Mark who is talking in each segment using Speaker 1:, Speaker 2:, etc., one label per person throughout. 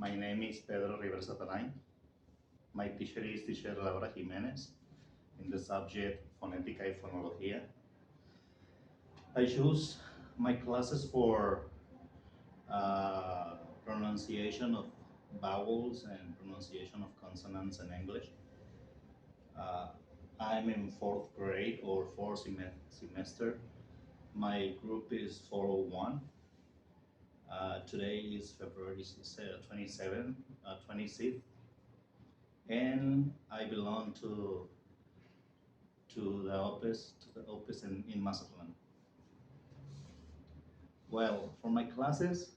Speaker 1: My name is Pedro Rivera Satanay. My teacher is teacher Laura Jimenez in the subject Fonética y Fonología. I choose my classes for uh, pronunciation of vowels and pronunciation of consonants in English. Uh, I'm in fourth grade or fourth semester. My group is 401. Today is February 27, 26th, and I belong to the office in Mazatlan. Well, for my classes,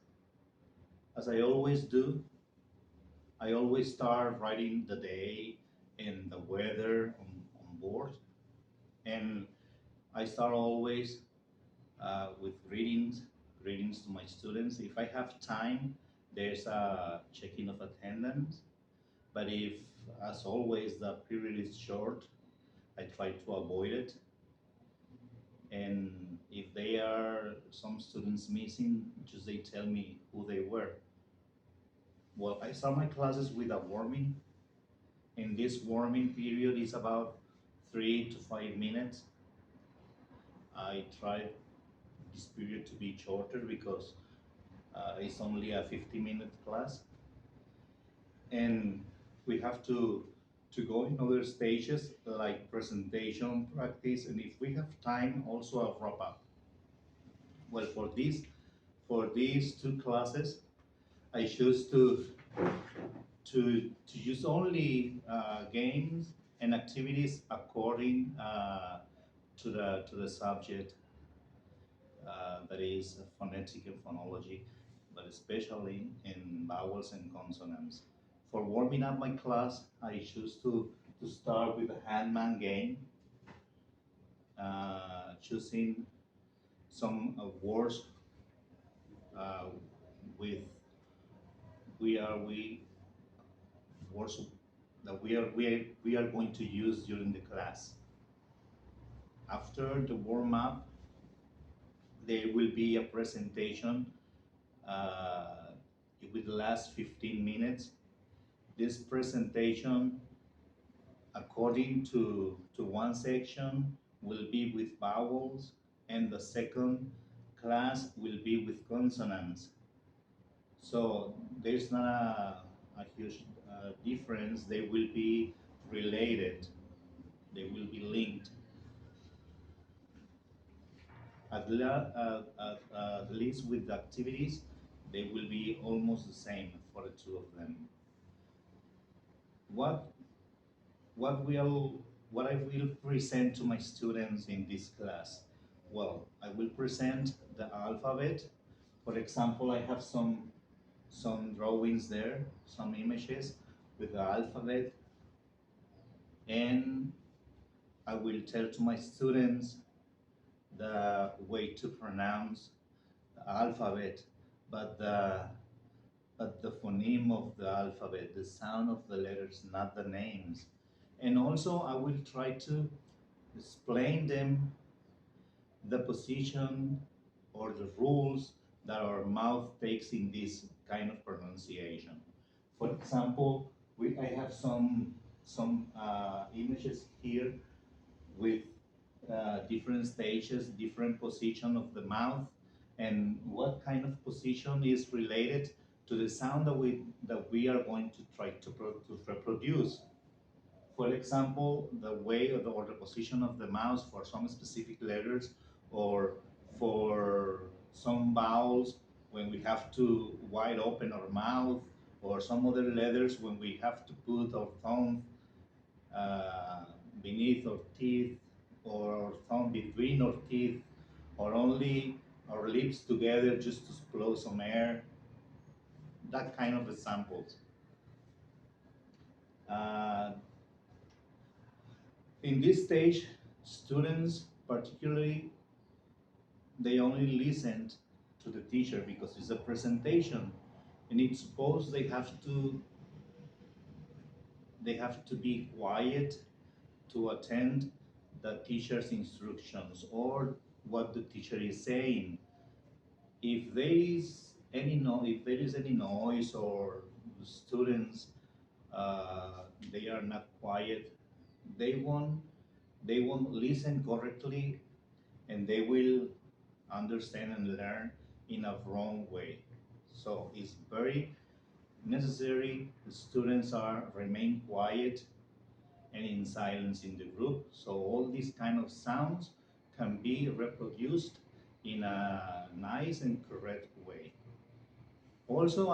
Speaker 1: as I always do, I always start writing the day and the weather on board, and I start always with greetings to my students. If I have time, there's a checking of attendance. But if, as always, the period is short, I try to avoid it. And if they are some students missing, just they tell me who they were. Well, I start my classes with a warming, and this warming period is about 3 to 5 minutes. I try this period to be shorter because it's only a 50-minute class, and we have to go in other stages like presentation, practice, and if we have time, also a wrap up. Well, for these two classes, I choose to use only games and activities according to the subject that is phonetic and phonology, but especially in vowels and consonants. For warming up my class, I choose to start with a handman game, choosing some words uh, with we words that we are going to use during the class. After the warm up, there will be a presentation. Uh, it will last 15 minutes. This presentation, according to one section, will be with vowels, and the second class will be with consonants. So there's not a huge difference. They will be related. They will be linked. At least with the activities, they will be almost the same for the two of them. What what will what I will present to my students in this class? Well, I will present the alphabet. For example, I have some drawings there, some images with the alphabet, and I will tell to my students the way to pronounce the alphabet, but the phoneme of the alphabet, the sound of the letters, not the names. And also, I will try to explain them the position or the rules that our mouth takes in this kind of pronunciation. For example, I have some images here with different stages, different position of the mouth, and what kind of position is related to the sound that we are going to try to reproduce. For example, the way or the position of the mouth for some specific letters, or for some vowels when we have to wide open our mouth, or some other letters when we have to put our thumb uh, beneath our teeth, or our thumb between our teeth, or only our lips together just to blow some air, that kind of examples. Uh, in this stage, students, particularly, they only listened to the teacher because it's a presentation, and it's supposed they have to be quiet to attend the teacher's instructions or what the teacher is saying. If there is any noise, or students, they are not quiet. They won't, they won't listen correctly, and they will understand and learn in a wrong way. So it's very necessary the students are remain quiet and in silence in the group. So all these kind of sounds can be reproduced in a nice and correct way. Also,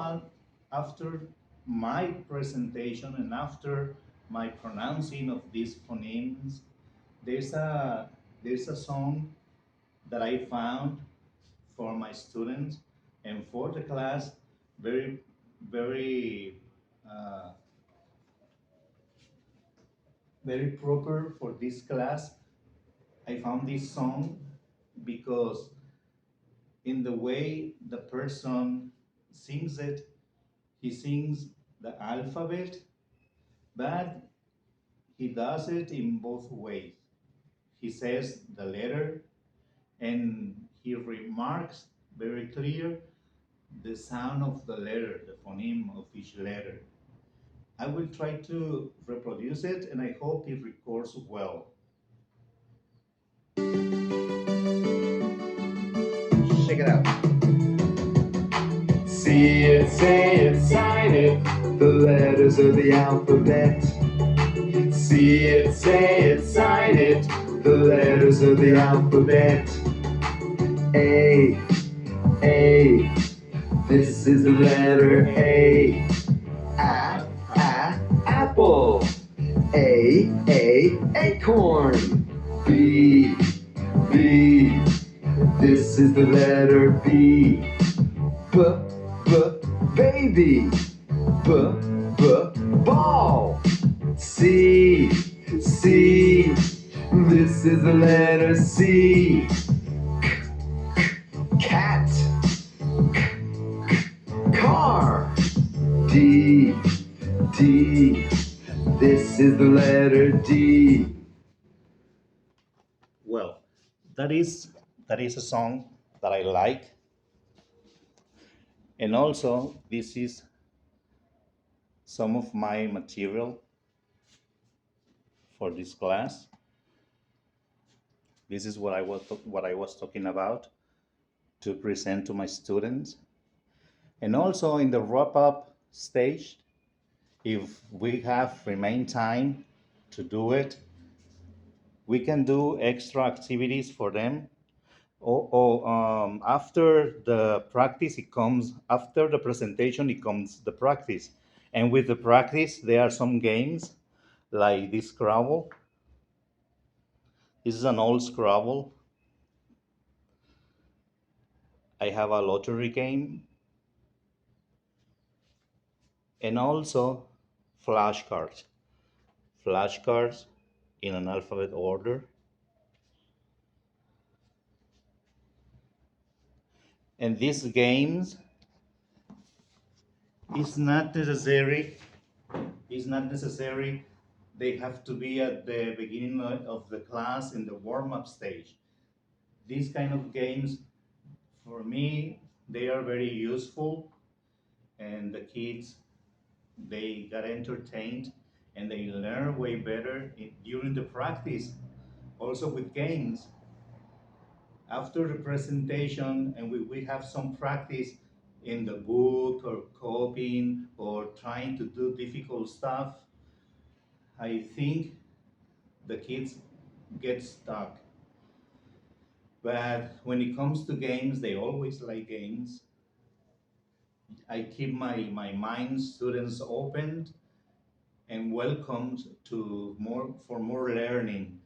Speaker 1: after my presentation and after my pronouncing of these phonemes, there's a there's a song that I found for my students and for the class, very very uh, very proper for this class. I found this song because in the way the person sings it, he sings the alphabet, but he does it in both ways. He says the letter and he remarks very clear the sound of the letter, the phoneme of each letter. I will try to reproduce it and I hope it records well. Check it out. See it, say it, sign it, the letters of the alphabet. See it, say it, sign it, the letters of the alphabet. A, A, this is the letter A. Apple. A, acorn. B, B, this is the letter B. Baby. Ball. C, this is the letter C. Cat. Car. D, this is the letter D. Well, that is a song that I like, and also this is some of my material for this class. This is what I was talking about to present to my students. And also in the wrap up stage, if we have remain time to do it, we can do extra activities for them. After the practice, it comes after the presentation, it comes the practice. And with the practice, there are some games like this Scrabble. This is an old Scrabble. I have a lottery game and also flashcards. Flashcards in an alphabet order. And these games is not necessary. It's not necessary. They have to be at the beginning of the class in the warm-up stage. These kind of games, for me, they are very useful, and the kids, they got entertained and they learn way better during the practice. Also with games, after the presentation, and we have some practice in the book or copying or trying to do difficult stuff, I think the kids get stuck. But when it comes to games, they always like games. I keep my mind students open and welcomed to more learning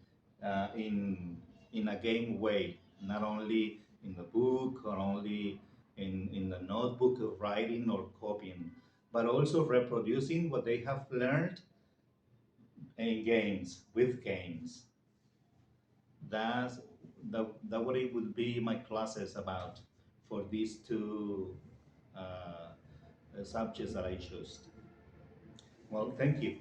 Speaker 1: in a game way, not only in the book or only in the notebook of writing or copying, but also reproducing what they have learned in games with games. That's that what it would be my classes about for these two subjects that I chose. Well, thank you.